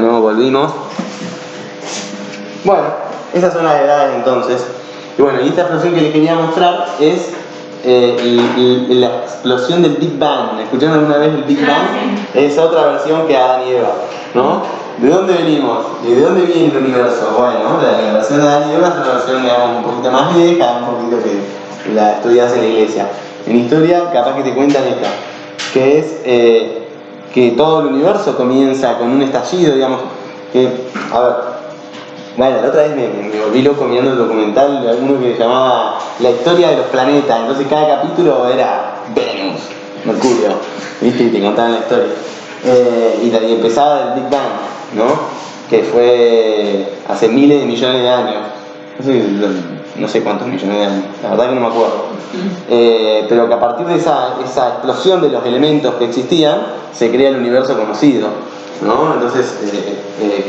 Bueno, volvimos. Bueno, esas son las edades entonces. Y bueno, y esta explosión que les quería mostrar es la explosión del Big Bang. ¿Escucharon alguna vez el Big Bang? Es otra versión que Adán y Eva, ¿no? ¿De dónde venimos? ¿Y de dónde viene el universo? Bueno, la versión de Adán y Eva es una versión, digamos, un poquito más vieja, un poquito que la estudias en la iglesia. En historia, capaz que te cuentan esta, que es que todo el universo comienza con un estallido, digamos, que, a ver, bueno, la otra vez me volví loco mirando el documental de alguno que se llamaba La historia de los planetas, entonces cada capítulo era Venus, Mercurio, ¿viste? Y te contaban la historia. Y empezaba el Big Bang, ¿no? Que fue hace miles de millones de años. No sé cuántos millones de años, la verdad que no me acuerdo. Pero que a partir de esa explosión de los elementos que existían, se crea el universo conocido, ¿no? Entonces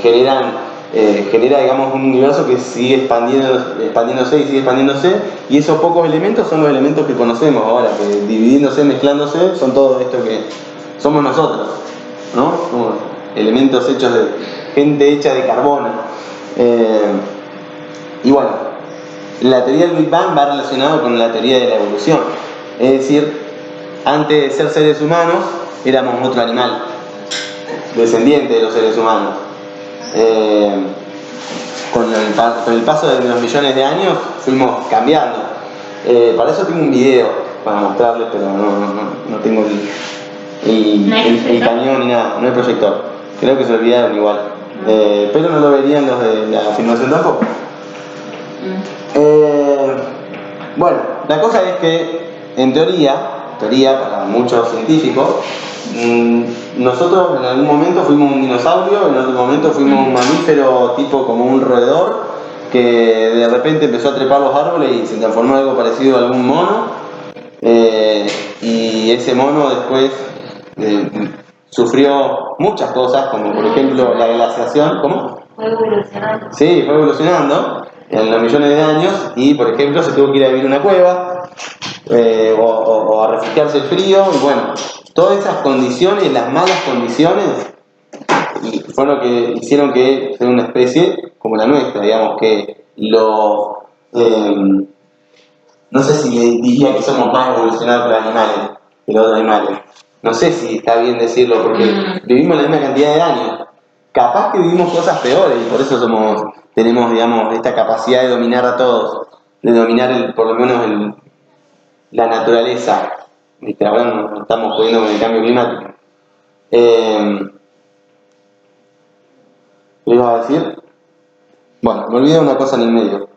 genera, digamos, un universo que sigue expandiéndose y sigue expandiéndose, y esos pocos elementos son los elementos que conocemos ahora, que dividiéndose, mezclándose, son todo esto que somos nosotros, ¿no? Como elementos hechos de gente hecha de carbono. Y bueno, la teoría del Big Bang va relacionada con la teoría de la evolución. Es decir, antes de ser seres humanos, éramos otro animal, descendiente de los seres humanos. Con el paso de los millones de años, fuimos cambiando. Para eso tengo un video para mostrarles, pero no tengo el cañón ni nada, no hay proyector. Creo que se olvidaron igual. Pero no lo verían los de la filmación tampoco. Bueno, la cosa es que, en teoría para muchos científicos, nosotros en algún momento fuimos un dinosaurio, en otro momento fuimos un mamífero tipo como un roedor, que de repente empezó a trepar los árboles y se transformó en algo parecido a algún mono, y ese mono después sufrió muchas cosas, como por ejemplo la glaciación. ¿Cómo? Fue evolucionando. Sí, fue evolucionando en los millones de años, y por ejemplo se tuvo que ir a vivir en una cueva, o a refugiarse el frío, y bueno, todas esas condiciones, las malas condiciones, fueron lo que hicieron que sea una especie como la nuestra, digamos, que no sé si diría que somos más evolucionados que los animales, que los otros animales. No sé si está bien decirlo, porque vivimos la misma cantidad de años. Capaz que vivimos cosas peores y por eso tenemos, digamos, esta capacidad de dominar a todos, de dominar por lo menos la naturaleza. ¿Viste? Ahora nos estamos jodiendo con el cambio climático. ¿Qué iba a decir? Bueno, me olvidé de una cosa en el medio.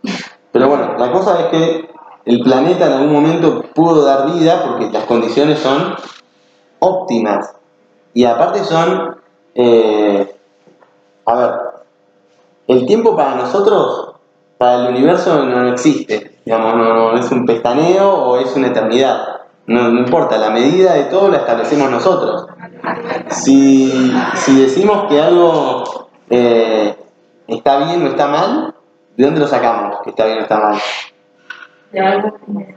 Pero bueno, la cosa es que el planeta en algún momento pudo dar vida porque las condiciones son óptimas. Y aparte son... a ver, el tiempo para nosotros, para el universo no existe. Digamos, no es un pestañeo o es una eternidad. No importa, la medida de todo la establecemos nosotros. Si decimos que algo está bien o está mal, ¿de dónde lo sacamos? Que está bien o está mal. De algo que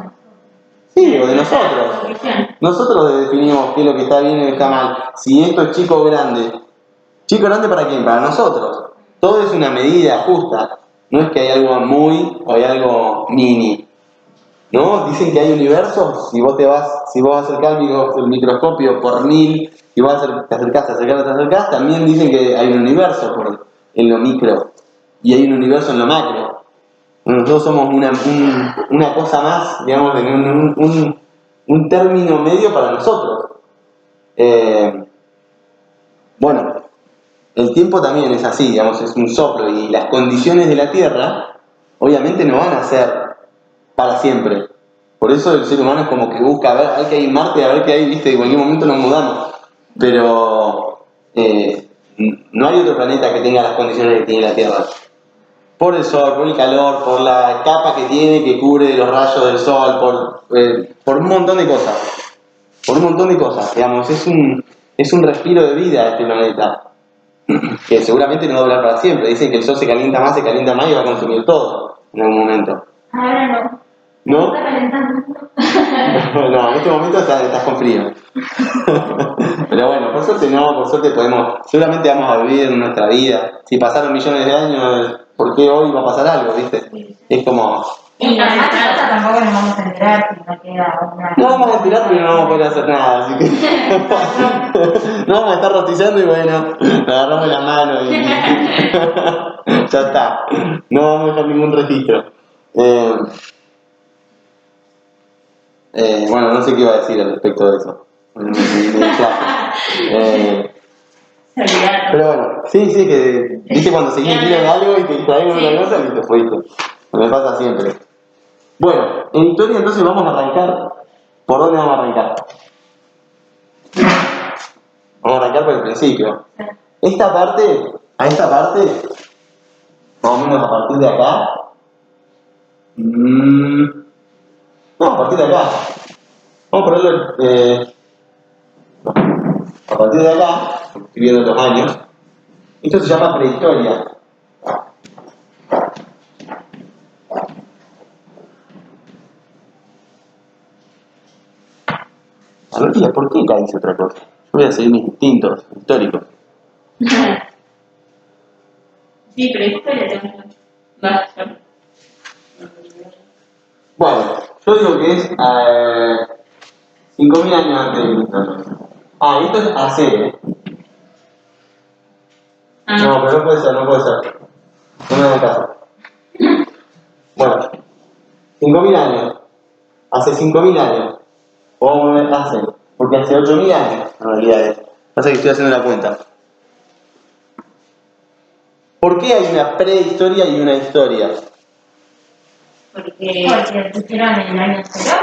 Sí, o de nosotros. Nosotros definimos qué es lo que está bien y lo que está mal. Si esto es chico o grande. ¿Chico o grande para quién? Para nosotros. Todo es una medida justa. No es que hay algo muy o hay algo mini. ¿No? Dicen que hay universos. Si vos acercás el microscopio por 1000, y vos te acercás, también dicen que hay un universo en lo micro y hay un universo en lo macro. Nosotros somos una cosa más, digamos, un término medio para nosotros. Bueno, el tiempo también es así, digamos, es un soplo, y las condiciones de la Tierra obviamente no van a ser para siempre. Por eso el ser humano es como que busca a ver qué hay en Marte, a ver qué hay, viste, en cualquier momento nos mudamos. Pero no hay otro planeta que tenga las condiciones que tiene la Tierra. Por el sol, por el calor, por la capa que tiene que cubre los rayos del sol, por un montón de cosas. Por un montón de cosas, digamos, es un respiro de vida este planeta, que seguramente no va a durar para siempre. Dicen que el sol se calienta más y va a consumir todo en algún momento. Ahora no. ¿No? Está calentando. No, en este momento estás con frío. Pero bueno, por suerte no, por suerte podemos, seguramente vamos a vivir nuestra vida. Si pasaron millones de años, ¿por qué hoy va a pasar algo, viste? Es como, Y además nosotros tampoco nos vamos a enterar si no queda una... no vamos a estirar pero no vamos a poder hacer nada, así que no vamos a estar rostizando y bueno, nos agarramos la mano y ya está. No vamos a dejar ningún registro. Bueno, no sé qué iba a decir al respecto de eso. Me distraje. Se olvidaron. Pero bueno, sí, que viste cuando seguís el hilo de algo y te distraes con una cosa y te fuiste. Me pasa siempre. Bueno, en historia entonces vamos a arrancar. ¿Por dónde vamos a arrancar? Vamos a arrancar por el principio. A esta parte, más o menos a partir de acá. No, a partir de acá. Vamos a ponerlo. A partir de acá, estoy viendo los años. Esto se llama prehistoria. A ver, tía, ¿por qué acá dice otra cosa? Yo voy a seguir mis instintos históricos. Sí, pero historia tengo. Basta. Bueno, yo digo que es 5.000 años antes de Cristo. Ah, esto es AC, ¿eh? No, pero no puede ser. No me hagas caso. Bueno, 5.000 años. Hace 5.000 años. O hace, porque hace 8.000 años, en realidad es. Pasa que estoy haciendo la cuenta. ¿Por qué hay una prehistoria y una historia? Porque pusieron en el año 0.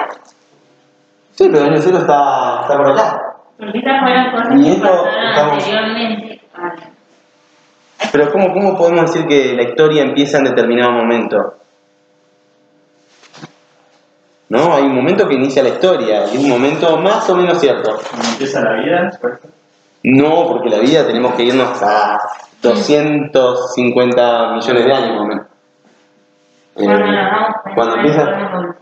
Sí, pero el año cero está por acá. Porque estas fueron cosas Y que esto pasaron estamos- anteriormente. Pero ¿cómo podemos decir que la historia empieza en determinado momento? ¿No? Hay un momento que inicia la historia y un momento más o menos cierto. ¿Cuando empieza la vida? No, porque la vida tenemos que irnos a 250 millones de años más o menos. Cuando nos vamos Cuando a empieza... evolucionar.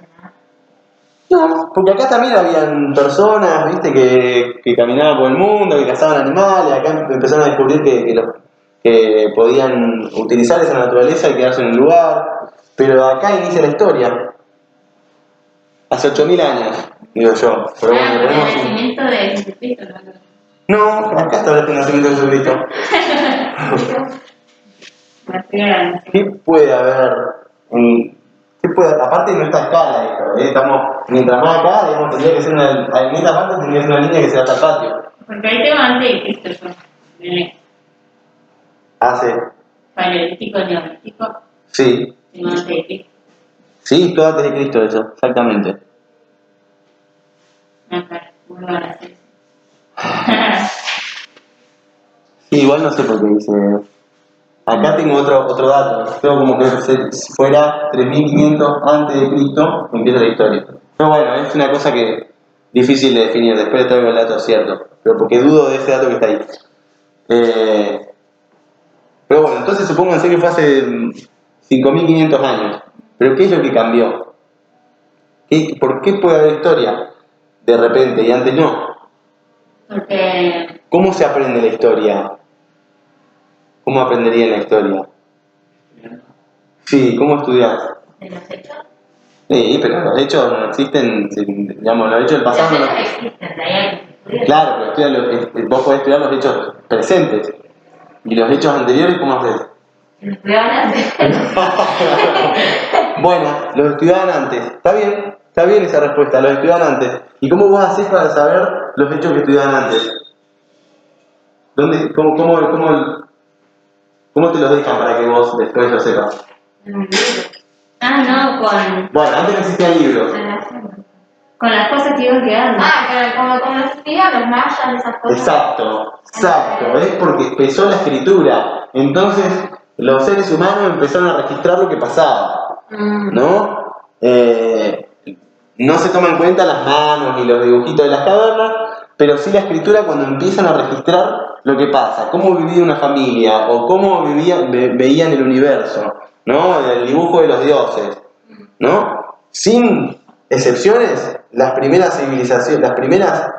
No, porque acá también habían personas, viste, que caminaban por el mundo, que cazaban animales, acá empezaron a descubrir que podían utilizar esa naturaleza y quedarse en un lugar, pero acá inicia la historia. Hace 8.000 años, digo yo. Pero bueno, El ponemos un- nacimiento de Jesucristo, No, acá está el nacimiento de Jesucristo. ¿Qué puede haber? Aparte de nuestra escala esto, estamos, mientras más acá, digamos, tendría que ser en esta parte tendría que ser una línea que se da hasta el patio. Porque ahí tengo antes de Cristo yo. Hace, Paleolítico, neolítico, sí, tengo antes de Cristo. sí, todo antes de Cristo eso, exactamente. Acá, vuelvo a nacer. Sí, igual no sé por qué dice. Acá tengo otro dato, tengo como que si fuera 3.500 antes de Cristo, empieza la historia. Pero bueno, es una cosa que difícil de definir, después le traigo el dato cierto, pero porque dudo de ese dato que está ahí. Pero bueno, entonces supónganse que fue hace 5.500 años, pero ¿qué es lo que cambió? ¿Por qué puede haber historia de repente y antes no? Porque ¿Cómo se aprende la historia? ¿Cómo aprendería la historia? Sí, ¿cómo estudias? de los hechos. Sí, pero los hechos no existen, digamos, los hechos del pasado Los no hechos existen, de ahí hay que estudiar. Claro, pero vos podés estudiar los hechos presentes. ¿Y los hechos anteriores cómo haces? Los estudiaban antes. Bueno, los estudiaban antes. Está bien esa respuesta, los estudiaban antes. ¿Y cómo vos hacés para saber los hechos que estudiaban antes? ¿Cómo te los dejan para que vos después lo sepas? En un libro. No, Bueno, antes no existían libros. con las cosas que iban quedando. Como los escribían los mayas, esas cosas. Exacto. Es porque empezó la escritura. Entonces, los seres humanos empezaron a registrar lo que pasaba. ¿No? No se toman en cuenta las manos y los dibujitos de las cavernas, pero sí la escritura cuando empiezan a registrar lo que pasa, cómo vivía una familia o cómo veían el universo, ¿no? El dibujo de los dioses, ¿no? sin excepciones, las primeras civilizaciones, las primeras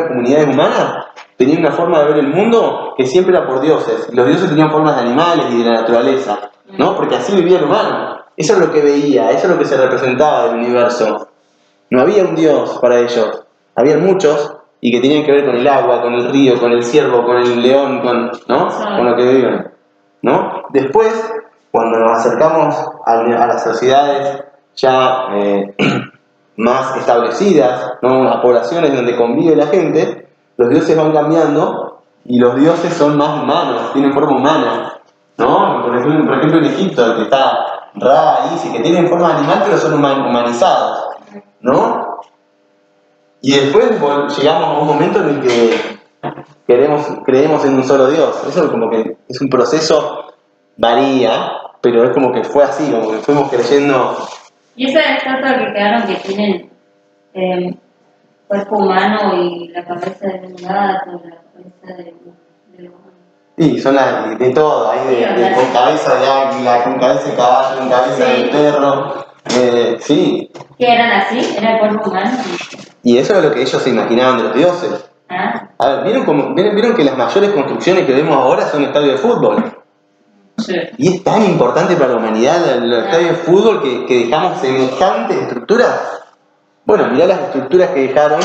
comunidades humanas tenían una forma de ver el mundo que siempre era por dioses. Los dioses tenían formas de animales y de la naturaleza, ¿no? Porque así vivía el humano. Eso es lo que veía, eso es lo que se representaba del universo. No había un dios para ellos. Había muchos y que tenían que ver con el agua, con el río, con el ciervo, con el león, ¿no? Con lo que viven, ¿no? Después, cuando nos acercamos a las sociedades ya más establecidas, ¿no? A poblaciones donde convive la gente, los dioses van cambiando y los dioses son más humanos, tienen forma humana, ¿no? Por ejemplo en Egipto, que está Ra, Isis, que tienen forma animal pero son humanizados, ¿no? Y después llegamos a un momento en el que creemos en un solo Dios. Eso como que es un proceso, varía, pero es como que fue así, como que fuimos creyendo. Y esas estatuas que quedaron que tienen cuerpo humano y la cabeza de un gato, la cabeza de un... Sí, son de todo, hay con cabeza de águila, con cabeza de caballo, con cabeza de perro. Sí. ¿Que eran así? ¿Era el cuerpo humano? Y eso es lo que ellos se imaginaban de los dioses. Ah. A ver, ¿vieron que las mayores construcciones que vemos ahora son estadios de fútbol? Sí. Y es tan importante para la humanidad los estadios de fútbol que dejamos semejantes estructuras. Bueno, mirá las estructuras que dejaron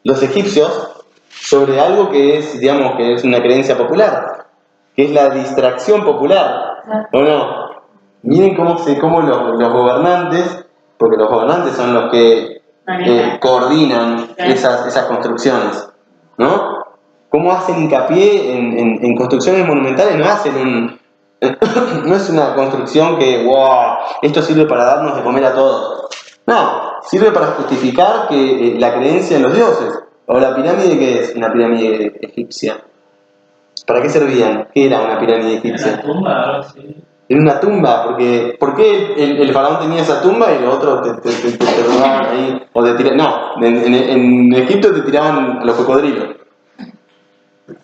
los egipcios sobre algo que es, digamos, que es una creencia popular, que es la distracción popular, ¿o no? Miren cómo los gobernantes, porque los gobernantes son los que coordinan esas construcciones, ¿no? ¿Cómo hacen hincapié en construcciones monumentales? No es una construcción que, wow, esto sirve para darnos de comer a todos. No, sirve para justificar que la creencia en los dioses. O la pirámide, ¿qué es? Una pirámide egipcia. ¿Para qué servían? ¿Qué era una pirámide egipcia? ¿Una tumba? Algo así. Era una tumba, porque ¿por qué el faraón tenía esa tumba y los otros te robaban ahí? O te tiraban, no, en Egipto te tiraban a los cocodrilos.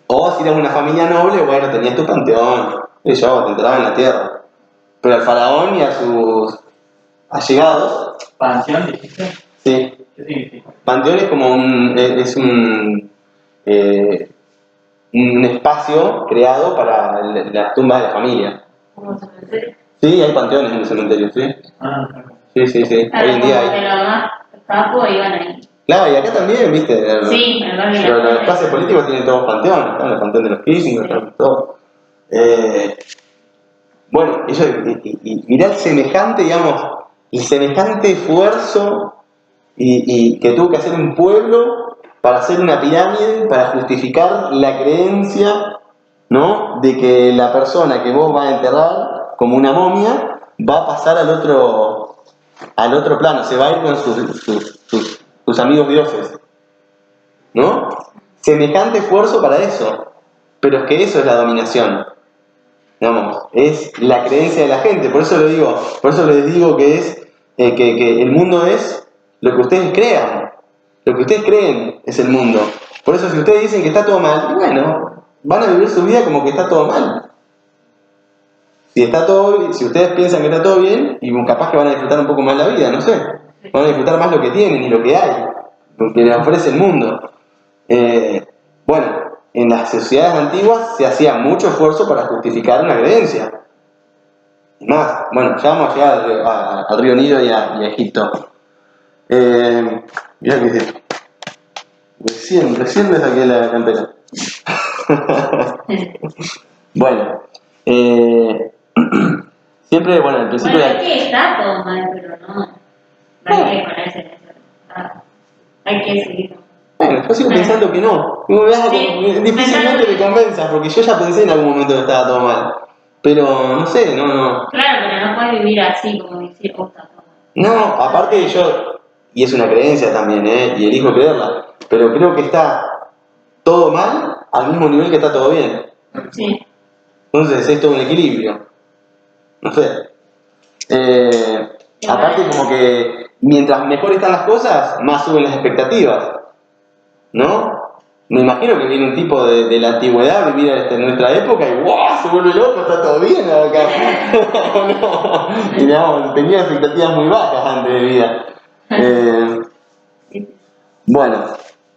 O si eras una familia noble, bueno, tenías tu panteón, te enterraban en la tierra. Pero al faraón y a sus allegados. ¿Panteón dijiste? Sí. ¿Qué significa? Panteón es como un espacio creado para las tumbas de la familia. ¿Cómo cementerio? Sí, hay panteones en el cementerio, sí. Ah, Sí. Hoy en día hay. De los más capos iban ahí. Claro, y acá también, viste. Sí, en realidad. Pero las clases políticas tienen todos panteones, están el panteón de los Kirchner, están todos. Bueno, y mirá el semejante esfuerzo y que tuvo que hacer un pueblo para hacer una pirámide, para justificar la creencia, ¿no? De que la persona que vos vas a enterrar como una momia va a pasar al otro plano, se va a ir con sus amigos dioses, ¿no? Semejante esfuerzo para eso, pero es que eso es la dominación, digamos, es la creencia de la gente. Por eso les digo que es que el mundo es lo que ustedes crean, lo que ustedes creen es el mundo. Por eso si ustedes dicen que está todo mal, bueno, van a vivir su vida como que está todo mal. Si ustedes piensan que está todo bien, y capaz que van a disfrutar un poco más la vida, no sé. Van a disfrutar más lo que tienen y lo que hay, lo que les ofrece el mundo. Bueno, en las sociedades antiguas se hacía mucho esfuerzo para justificar una creencia. Y más, bueno, ya vamos a llegar al río Nilo y a Egipto. Mirá que es esto. Recién me saqué la campera. Bueno, siempre, bueno, al principio... Bueno, es que está todo mal, pero no hay que ponerse en eso. Hay que seguir. Bueno, yo sigo pensando que no. Difícilmente me convenzas, porque yo ya pensé en algún momento que estaba todo mal. Pero, no sé, no. Claro, pero no puedes vivir así, como decir, oh, está todo mal. No, aparte y es una creencia también, y elijo creerla, pero creo que está todo mal al mismo nivel que está todo bien. Sí. Entonces es todo un equilibrio. No sé. Aparte como que mientras mejor están las cosas, más suben las expectativas, ¿no? Me imagino que viene un tipo de la antigüedad a vivir en nuestra época y ¡guau! Se vuelve loco, está todo bien acá. No, y digamos, tenía expectativas muy bajas antes de vida. Bueno,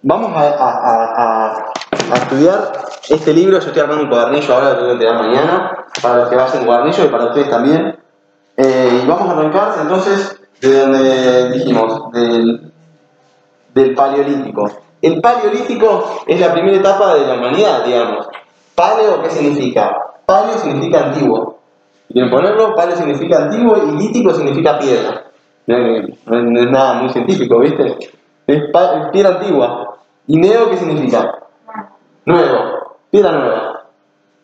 vamos a estudiar este libro. Yo estoy armando un cuadernillo ahora, lo tengo que entregar mañana, para los que vayan en cuadernillo y para ustedes también. Y vamos a arrancar entonces de donde dijimos, del Paleolítico. El Paleolítico es la primera etapa de la humanidad, digamos. Paleo, ¿qué significa? Paleo significa antiguo. ¿Quieren ponerlo? Paleo significa antiguo y lítico significa piedra. No es nada muy científico, ¿viste? Es piedra antigua. ¿Y neo qué significa? Nuevo. Piedra nueva.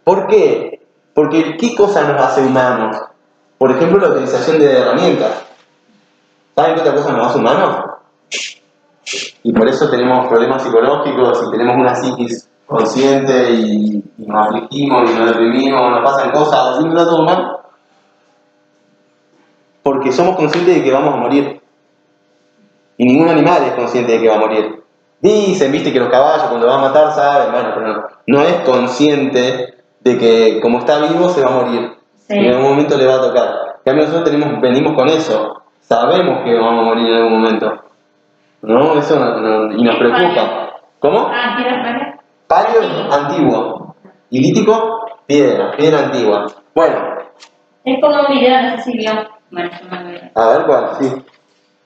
¿Por qué? Porque ¿qué cosa nos hace humanos? Por ejemplo, la utilización de herramientas. ¿Saben qué otra cosa nos hace humanos? Y por eso tenemos problemas psicológicos y tenemos una psiquis consciente y nos afligimos y nos deprimimos, nos pasan cosas, así no todo mal. Porque somos conscientes de que vamos a morir. Y ningún animal es consciente de que va a morir. Dicen, viste, que los caballos cuando van a matar saben, bueno, pero no es consciente de que como está vivo se va a morir. Sí. En algún momento le va a tocar. En cambio nosotros venimos con eso. Sabemos que vamos a morir en algún momento. ¿No? Eso y nos preocupa. ¿Cómo? ¿Qué era paleo? Paleo es antiguo. Y lítico, piedra antigua. Bueno. Es como un video, no sé si vio. Bueno, yo me veo. A ver cuál, sí.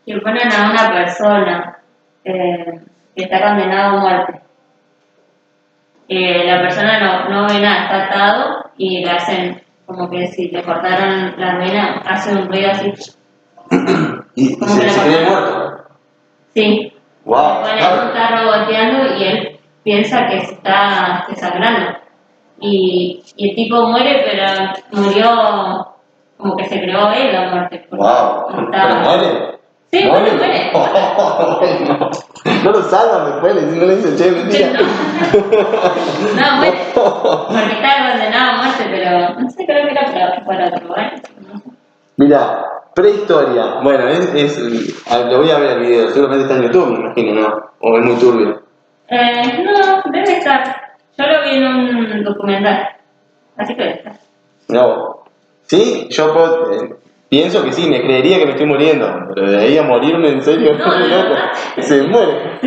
Que ponen a una persona que está condenada a muerte. La persona no ve nada, está atado y le hacen como que si le cortaron la vena, hace un ruido así. ¿Y se cree muerto? Sí. Wow. Bueno, él está reboteando y él piensa que se está desangrando. Y el tipo muere, pero murió como que se creó él la muerte. Wow. ¿Pero muere? Sí, muere. No lo salvan después, no le dicen, che, mentira. No, muere. Porque está condenado a muerte, pero no sé, creo que era para otro lugar. Mira, prehistoria. Bueno, lo voy a ver el video, seguramente está en YouTube, me imagino, ¿no? O es muy turbio. No, debe estar. Yo lo vi en un documental. Así que debe estar. No. ¿Sí? Yo pienso que sí, me creería que me estoy muriendo. Pero de ahí a morirme, en serio, no, loco. Se muere.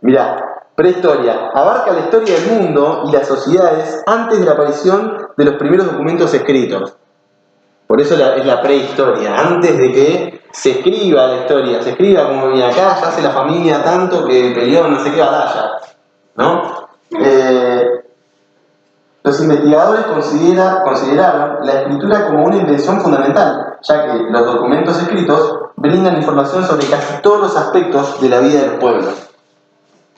Mirá, prehistoria. Abarca la historia del mundo y las sociedades antes de la aparición de los primeros documentos escritos. Por eso es la prehistoria, antes de que se escriba la historia, se escriba como mira, acá ya hace la familia tanto que peleó no sé qué batalla, ¿no? Los investigadores consideraron la escritura como una invención fundamental, ya que los documentos escritos brindan información sobre casi todos los aspectos de la vida de los pueblos,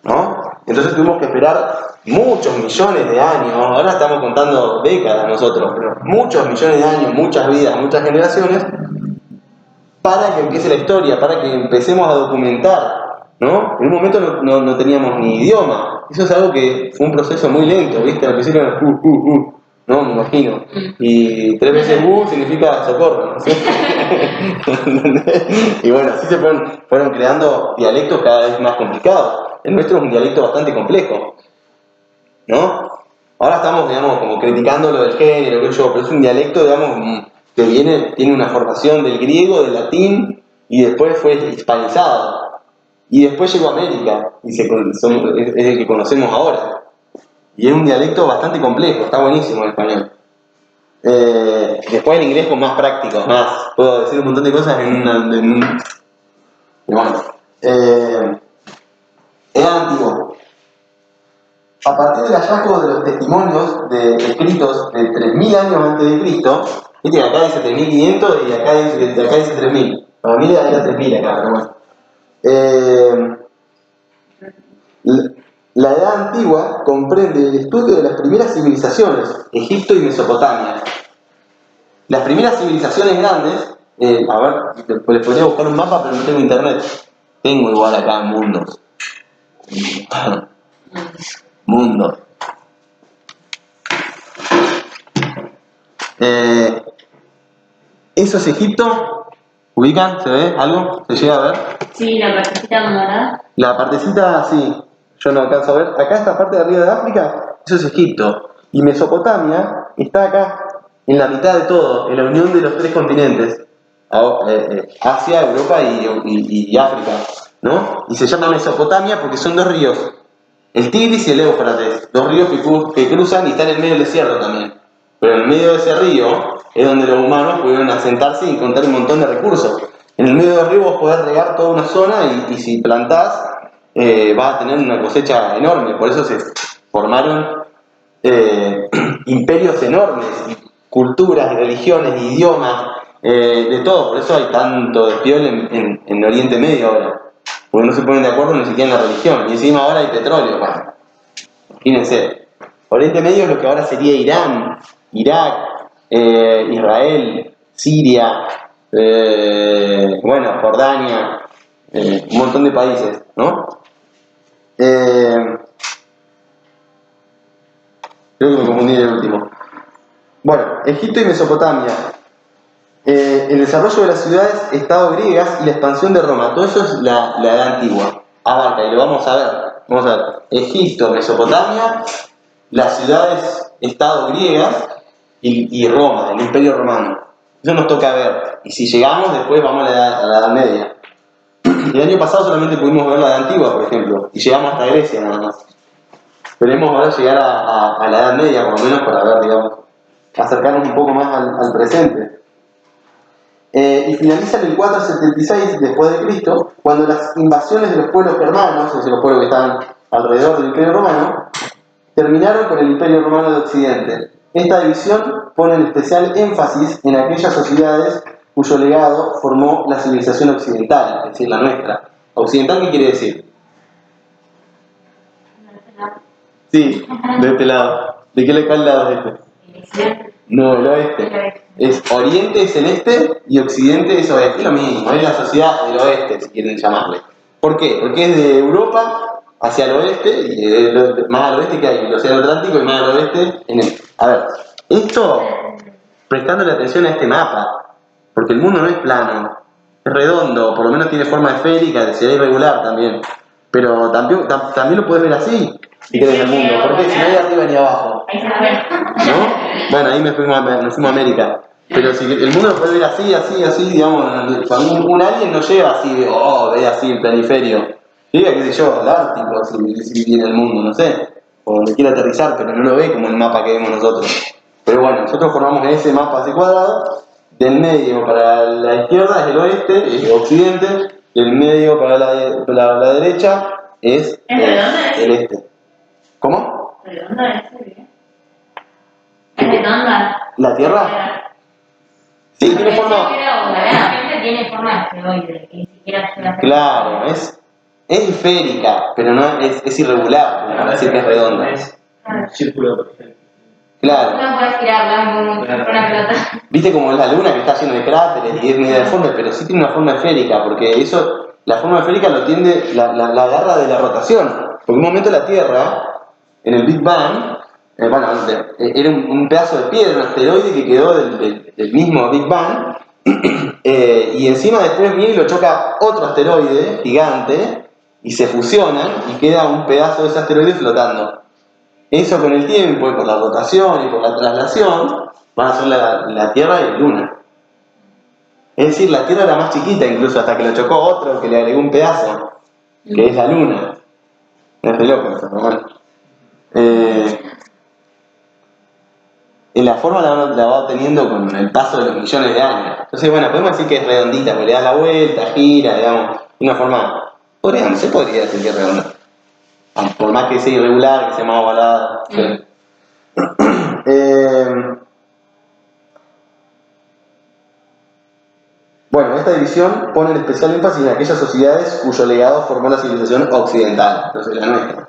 ¿no? Entonces tuvimos que esperar muchos millones de años, ahora estamos contando décadas nosotros, pero muchos millones de años, muchas vidas, muchas generaciones, para que empiece la historia, para que empecemos a documentar, ¿no? En un momento no teníamos ni idioma, eso es algo que fue un proceso muy lento, ¿viste? Al principio era no, me imagino, y 3 veces significa socorro, ¿no? Y bueno, así se fueron creando dialectos cada vez más complicados. El nuestro es un dialecto bastante complejo, ¿no? Ahora estamos, digamos, como criticando lo del género, pero es un dialecto, digamos, que tiene una formación del griego, del latín, y después fue hispanizado. Y después llegó a América, y es el que conocemos ahora. Y es un dialecto bastante complejo, está buenísimo el español. Después el inglés con más prácticos, puedo decir un montón de cosas bueno. Era antiguo. A partir del hallazgo de los testimonios escritos de 3.000 años antes de Cristo, viste que acá dice 3.500 y acá dice 3.000. Para mí era 3.000 acá, pero bueno. La edad antigua comprende el estudio de las primeras civilizaciones, Egipto y Mesopotamia. Las primeras civilizaciones grandes, a ver, les podría buscar un mapa, pero no tengo internet. Tengo igual acá mundos. Mundo. Eso es Egipto. ¿Ubican? ¿Se ve algo? ¿Se llega a ver? Sí, la partecita morada. La partecita, sí, yo no alcanzo a ver. Acá esta parte de arriba de África, eso es Egipto. Y Mesopotamia está acá, en la mitad de todo, en la unión de los tres continentes. Asia, Europa y África, ¿no? Y se llama Mesopotamia porque son dos ríos, el Tigris y el Éufrates, dos ríos que cruzan y están en medio del desierto también. Pero en medio de ese río es donde los humanos pudieron asentarse y encontrar un montón de recursos. En el medio del río vos podés regar toda una zona y si plantás vas a tener una cosecha enorme. Por eso se formaron imperios enormes, culturas, religiones, idiomas, de todo. Por eso hay tanto despiol en Oriente Medio ahora. Porque no se ponen de acuerdo ni siquiera en la religión. Y encima ahora hay petróleo. Bueno, imagínense. Oriente Medio es lo que ahora sería Irán, Irak, Israel, Siria, bueno, Jordania, un montón de países, ¿no? Creo que me confundí en el último. Bueno, Egipto y Mesopotamia. El desarrollo de las ciudades-estado griegas y la expansión de Roma. Todo eso es la edad antigua. Abarca, y lo vamos a ver. Vamos a ver. Egipto, Mesopotamia, las ciudades-estado griegas y Roma, el Imperio Romano. Eso nos toca ver. Y si llegamos, después vamos a la Edad Media. El año pasado solamente pudimos ver la Edad Antigua, por ejemplo, y llegamos hasta Grecia nada más. Esperemos ahora llegar a la Edad Media, por lo menos, para ver, digamos, acercarnos un poco más al presente. Y finaliza en el 476 después de Cristo, cuando las invasiones de los pueblos germanos, es decir, los pueblos que estaban alrededor del Imperio Romano, terminaron con el Imperio Romano de Occidente. Esta división pone en especial énfasis en aquellas sociedades cuyo legado formó la civilización occidental, es decir, la nuestra. ¿Occidental qué quiere decir? Sí, de este lado. ¿De cuál lado es este? No, el oeste. Oriente es el este y Occidente es oeste. Es lo mismo, es la sociedad del oeste, si quieren llamarle. ¿Por qué? Porque es de Europa hacia el oeste, y más al oeste que hay el Océano Atlántico y más al oeste en el... A ver, esto prestándole atención a este mapa, porque el mundo no es plano, es redondo, por lo menos tiene forma esférica, será irregular también, pero también lo puedes ver así, si querés el mundo, porque si no hay arriba ni abajo, Ahí se la ve. ¿no? Bueno, ahí nos fuimos a América, pero si el mundo lo puede ver así, digamos, cuando un alien no llega así, ve así el planiferio, llega, qué sé yo, al Ártico, si viene el mundo, no sé, o donde quiera aterrizar, pero no lo ve como el mapa que vemos nosotros. Pero bueno, nosotros formamos ese mapa así cuadrado, del medio para la izquierda es el oeste, es el occidente, del medio para la derecha es el este. ¿Cómo? ¿Redonda es? ¿Es redonda? ¿La Tierra? Sí, tiene forma... Siempre tiene forma de asteroide, que ni siquiera se la... Claro, es esférica, pero no es irregular, para decir que es redonda. Es un círculo perfecto. Claro. No puedes tirarla como una pelota. Viste como es la luna que está llena de cráteres y es media deforme, pero sí tiene una forma esférica, porque eso, la forma esférica lo tiende, la agarra de la rotación. Porque en un momento la Tierra, en el Big Bang, era un pedazo de piedra, un asteroide que quedó del mismo Big Bang, y encima después viene y lo choca otro asteroide gigante, y se fusionan, y queda un pedazo de ese asteroide flotando. Eso con el tiempo y por la rotación y por la traslación van a ser la Tierra y la Luna. Es decir, la Tierra era más chiquita incluso hasta que lo chocó otro que le agregó un pedazo, que es la Luna. Es re loco eso, ¿no? Bueno. La forma la va obteniendo con el paso de los millones de años. Entonces, bueno, podemos decir que es redondita, porque le da la vuelta, gira, digamos, de una forma... se podría decir que es redonda. Por más que sea irregular, que sea más ovalada. Sí. Bueno, esta división pone en especial énfasis en aquellas sociedades cuyo legado formó la civilización occidental, entonces la nuestra.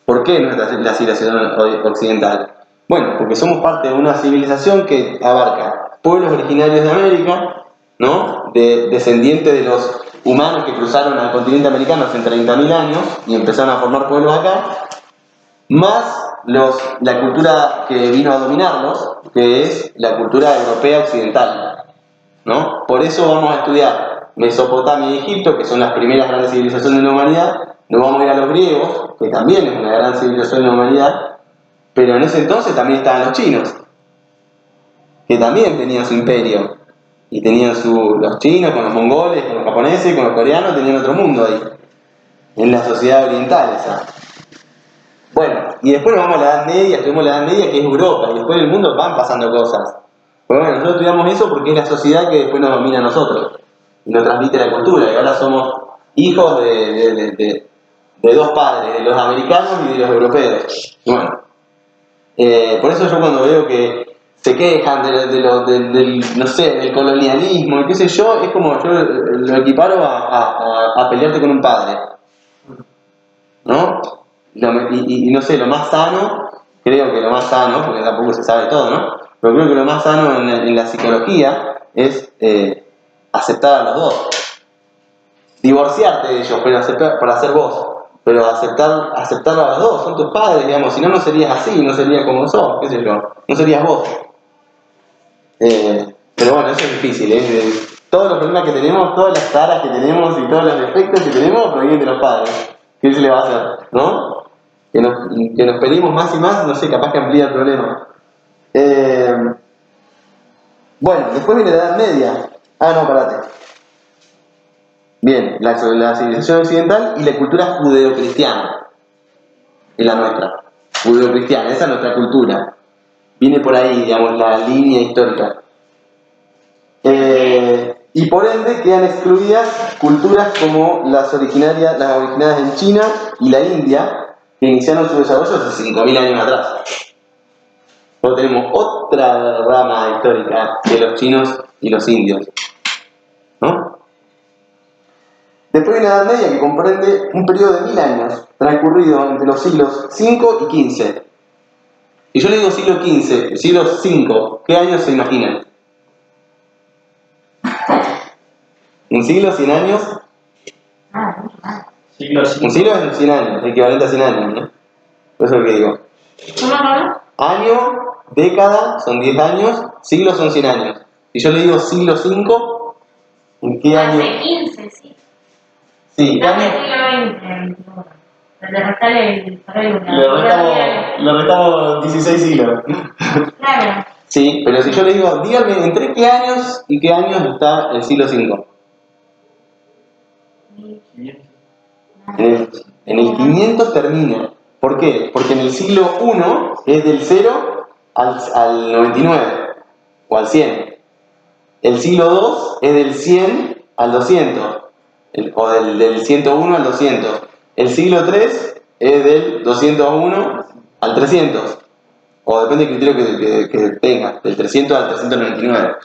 ¿Por qué la civilización occidental? Bueno, porque somos parte de una civilización que abarca pueblos originarios de América, ¿no? Descendientes de los humanos que cruzaron al continente americano hace 30.000 años y empezaron a formar pueblos acá, más la cultura que vino a dominarlos, que es la cultura europea occidental, ¿no? Por eso vamos a estudiar Mesopotamia y Egipto, que son las primeras grandes civilizaciones de la humanidad, nos vamos a ir a los griegos, que también es una gran civilización de la humanidad, pero en ese entonces también estaban los chinos, que también tenían su imperio, y tenían los chinos con los mongoles, con los japoneses, con los coreanos, tenían otro mundo ahí, en la sociedad oriental esa. Bueno, y después nos vamos a la Edad Media, estuvimos en la Edad Media, que es Europa, y después en el mundo van pasando cosas. Pero bueno, nosotros estudiamos eso porque es la sociedad que después nos domina a nosotros, y nos transmite la cultura, y ahora somos hijos de dos padres, de los americanos y de los europeos. Y bueno, por eso yo cuando veo que se quejan no sé, del colonialismo y qué sé yo, es como yo lo equiparo a pelearte con un padre, ¿no? Y no sé, lo más sano, creo que lo más sano, porque tampoco se sabe todo, ¿no? Pero creo que lo más sano en la psicología es aceptar a los dos. Divorciarte de ellos, pero para ser vos. Pero aceptarlo a los dos, son tus padres, digamos, si no, no serías así, no serías como sos, qué sé yo, no serías vos. Pero bueno, eso es difícil, todos los problemas que tenemos, todas las taras que tenemos y todos los defectos que tenemos provienen de los padres. ¿Qué se le va a hacer? ¿No? Que nos pedimos más y más, no sé, capaz que amplía el problema. Bueno, después viene la Edad Media. Ah, no, parate. Bien, la civilización occidental y la cultura judeocristiana. Es la nuestra. Judeocristiana, esa es nuestra cultura. Viene por ahí, digamos, la línea histórica. Y por ende quedan excluidas culturas como las originarias en China y la India, que iniciaron su desarrollo hace 5.000 años atrás. Luego tenemos otra rama histórica de los chinos y los indios, ¿no? Después viene la Edad Media, que comprende un periodo de 1000 años, transcurrido entre los siglos V y XV. Y yo le digo siglo XV, siglo V, ¿qué años se imaginan? ¿Un siglo, 100 años? Siglo Un V. siglo es 100 años, equivalente a 100 años, ¿no? Eso es lo que digo. ¿Cómo? Año, década, son 10 años, siglo son 100 años. Si yo le digo siglo V, ¿en qué año? Hace 15, sí. Sí, ¿qué Dame año? siglo XX, le restale el Le restamos 16 siglos. Claro. Sí, pero si yo le digo, dígame, ¿entre qué años y qué años está el siglo V? En el 500 termina. ¿Por qué? Porque en el siglo I es del 0 al 99 o al 100. El siglo II es del 100 al 200 o del 101 al 200. El siglo III es del 201 al 300. O depende del criterio que tenga, del 300 al 399.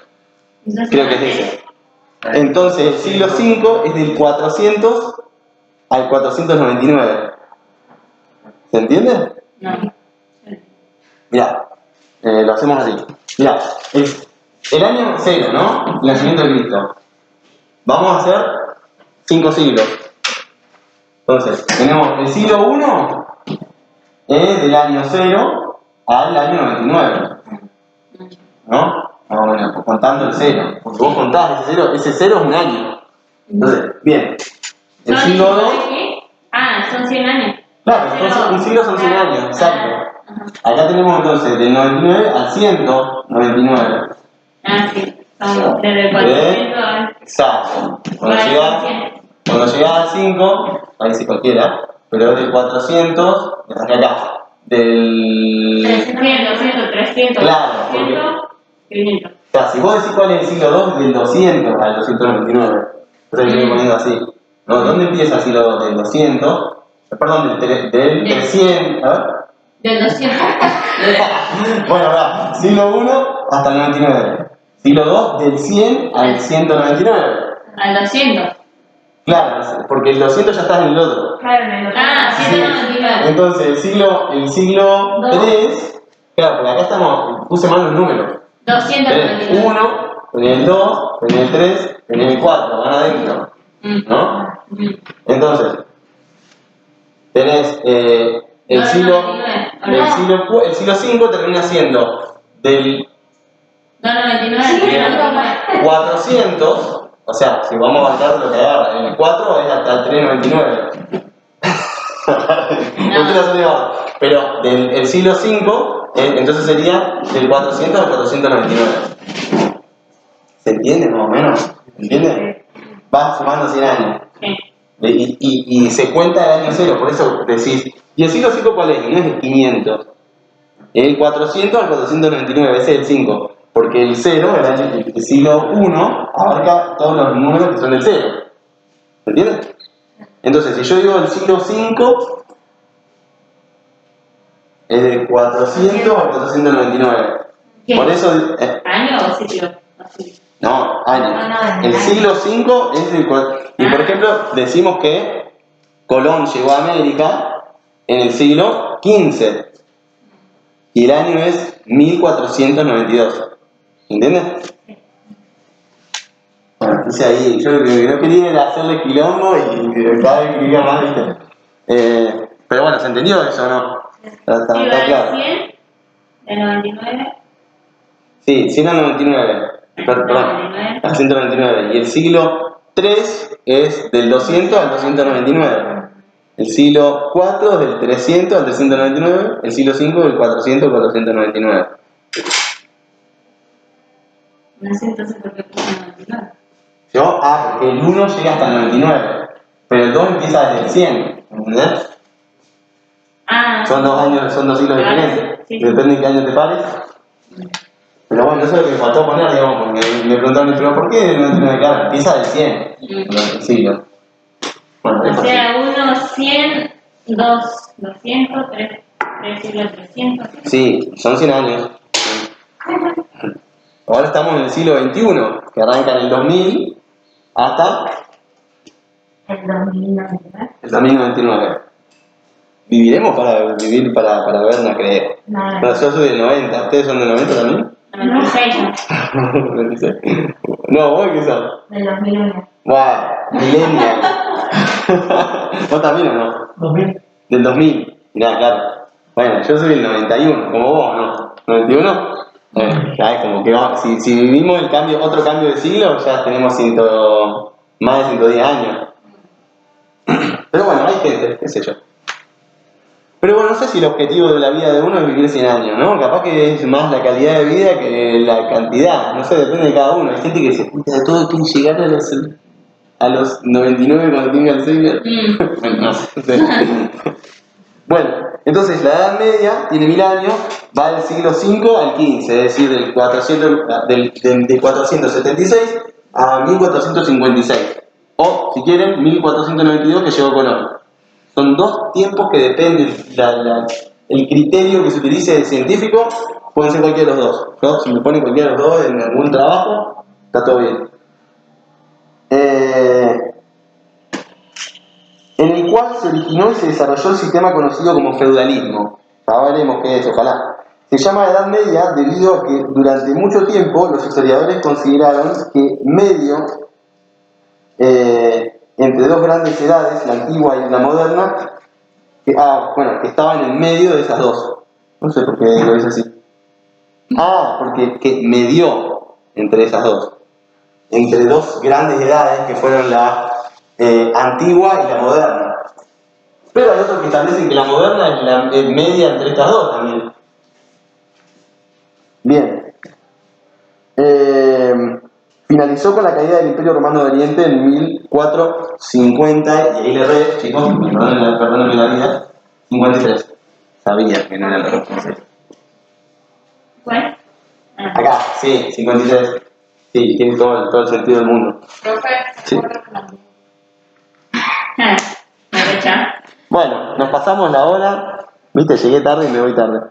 Creo que es ese. Entonces el siglo V es del 400 al 499. ¿Se entiende? No. Mirá, lo hacemos así. Mirá, el año 0, ¿no? El nacimiento de Cristo. Vamos a hacer 5 siglos. Entonces, tenemos el siglo I es del año 0 al año 99. ¿No? Más o menos, pues contando el 0. Porque vos contás ese 0 es un año. Entonces, bien. El siglo II. Son 100 años. Claro, entonces un siglo son 100 años, exacto. Acá tenemos entonces del 99 al 199. Sí. Son desde el 400 al... Exacto. Cuando Llegás al 5, ahí sí cualquiera, pero es del 400, hasta acá. Del... 300, 200, 300, Claro, 400, 500. O sea, si vos decís cuál es el siglo II, del 200 al 299. Entonces yo estoy poniendo así. ¿No? ¿Dónde empieza el siglo II? Del 200, perdón, del 300, a ver. Del 200. Bueno, ahora, siglo I hasta el 99. Siglo II del 100 al 199. Al 200. Claro, porque el 200 ya está en el otro. Claro, en el 199. Entonces, el siglo III, claro, porque acá puse mal los números. Tenés 299. 1, tenés el 2, tenés el 3, tenés el 4, van adentro. ¿No? Entonces, tenés el siglo V termina siendo del 299. 400 O sea, si vamos a avanzar lo que agarra, el 4 es hasta el 399. No quiero hacer igual. Pero del siglo V, entonces sería del 400 al 499. ¿Se entiende más o menos? ¿Se entiende? Va sumando 100 años. Sí. Y se cuenta el año cero, por eso decís. ¿Y el siglo V cuál es? No es el 500. El 400 al 499, ese es el 5. Porque el 0, el siglo 1, abarca todos los números que son el 0. ¿Se entiende? Entonces, si yo digo el siglo 5, es del 400 al 499. ¿Qué? Por eso. ¿Año o siglo? Así. No, años. No, El siglo 5 es del. Y por ejemplo, decimos que Colón llegó a América en el siglo 15. Y el año es 1492. ¿Entiendes? Bueno, dice ahí, yo lo que no quería era hacerle quilombo y cada vez escribía más, ¿viste? Pero bueno, ¿se entendió eso o no? Está ¿Siglo claro. del 100? ¿Del 99? Sí, 199. Perdón, 99. al 199. Y el siglo 3 es del 200 al 299. El siglo 4 del 300 al 399. El siglo 5 del 400 al 499. No sé entonces por qué puse 99. Porque el 1 llega hasta el 99. Pero el 2 empieza desde el 100. ¿Entendés? Ah, Son 2 años, son 2 siglos claro, diferentes. sí. Depende de qué año te pares. Pero bueno, eso es lo que me faltó poner, digamos, porque me preguntaron, ¿pero por qué el 99? Claro, empieza del 100. El siglo. Bueno, es O así. sea, 1, 100, 2, 200, 3 siglos 300. Sí, son 100 años. Ahora estamos en el siglo XXI, que arranca en el 2000 hasta El 2099. el 2099. ¿Viviremos para vivir para ver? No creo. No, No, yo soy del 90, ¿ustedes son del 90 también? 96. 96. No, ¿vos qué sos? del 2001. Buah, millennial. ¿Vos también o no? 2000. Del 2000. Mirá, claro. Bueno, yo soy del 91, como vos, ¿no? ¿91? Ya es como que vamos, si vivimos el cambio, otro cambio de siglo, ya tenemos más de 110 años. Pero bueno, hay gente, qué sé yo. Pero bueno, no sé si el objetivo de la vida de uno es vivir 100 años, ¿no? Capaz que es más la calidad de vida que la cantidad, no sé, depende de cada uno. Hay gente que se puta de todo, quiere llegar a los 99 cuando tenga el siglo. Bueno, no sé. Bueno, entonces la Edad Media tiene 1000 años, va del siglo V al XV, es decir, del 476 a 1456. O, si quieren, 1492 que llegó Colón. Son 2 tiempos que dependen, el criterio que se utilice del científico, pueden ser cualquiera de los dos. ¿No? Si me ponen cualquiera de los dos en algún trabajo, está todo bien. En el cual se originó y se desarrolló el sistema conocido como feudalismo. Ahora veremos qué es, ojalá. Se llama Edad Media debido a que durante mucho tiempo los historiadores consideraron que medio entre 2 grandes edades, la antigua y la moderna, que estaba en el medio de esas 2. No sé por qué lo dice así. Porque que medió entre esas 2. Entre 2 grandes edades que fueron la antigua y la moderna. Pero hay otros que establecen que la moderna es la media entre estas 2 también. Bien. Finalizó con la caída del Imperio Romano de Oriente en 1450, y ahí le erré, chicos, perdónenme la vida, 53. Sabía que no era la respuesta. ¿Cuál? Acá, sí, 53. Sí, tiene todo el sentido del mundo. Profe, Sí. Me recha. Bueno, nos pasamos la hora. Viste, llegué tarde y me voy tarde.